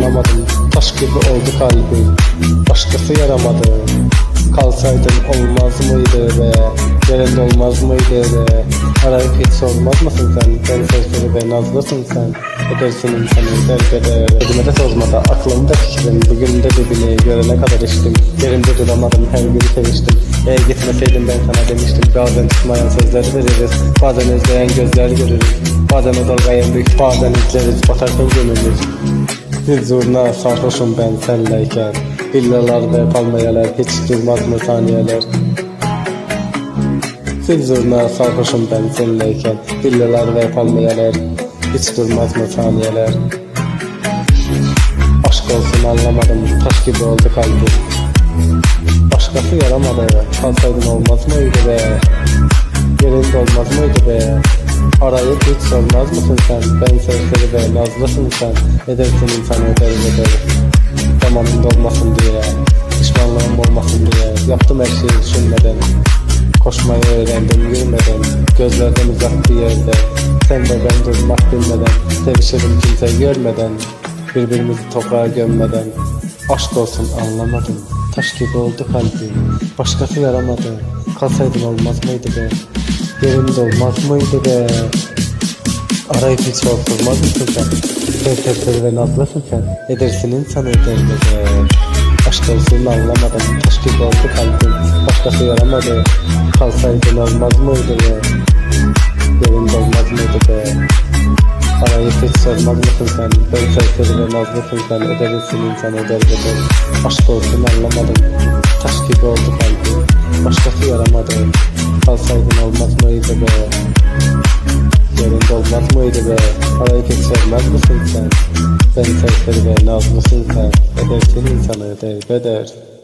anlamadım. Taş gibi oldu kalbim, başkası yaramadı. Kalsaydın olmaz mıydı be, yerinde olmaz mıydı be. Arayıp hiç sormaz mısın sen, ben serseri ve nazlısın sen. Edersin insanı derbeder, elime de sormada aklımda fikrim. Bugün de dibini görene kadar içtim, yerimde duramadım, her gün seviştim. Gitmeseydin ben sana demiştim. Bazen tutmayan sözler veririz, bazen özleyen gözler görürüz. Bazen o dalgaya büyük, bazen izleriz, batarken gömülür. Bir zurna sarhoşum ben senleyken, villalar ve palmiyeler, hiç durmaz mı saniyeler? Bir zurna sarhoşum ben senleyken, villalar ve palmiyeler, hiç durmaz mı saniyeler? Aşk olsun anlamadım, taş gibi oldu kalbim. Başkası yaramadı, kalsaydın olmaz mıydı be? Yerinde olmaz mıydı be? Arayıp hiç sormaz mısın sen? Ben serseri ve nazlısın sen. Edersin insanı eder. Zamanında olmasın diye, pişmanlığım olmasın diye yaptım her şeyi düşünmeden. Koşmayı öğrendim yürümeden, gözlerden uzak bir yerde. Sen ve ben durmak bilmeden, sevişelim kimse görmeden, birbirimizi toprağa gömmeden. Aşk olsun anlamadım, taş gibi oldu kalbim. Başkası yaramadı, kalsaydın olmaz mıydı be? Yerinde olmaz mıydı be? Arayıp hiç sormaz mısın sen? Serseri ve nazlısın sen. Edersin insanı eder be. Aşk olsun anlamadım, taş gibi oldu kalbim. Başkası yaramadı, kalsaydın olmaz mıydı be? Yerinde olmaz mıydı be? Arayıp hiç sormaz mısın sen? Ben serseri ve nazlısın sen. Edersin insanı eder be. Aşk olsun anlamadım, taş gibi oldu kalbim. Başkası yaramadı, kalsaydın olmaz mıydı be? Yerinde olmaz mıydı be? Arayıp hiç sormaz mısın sen? Ben serseri ve nazlısın sen. Edersin insanı eder.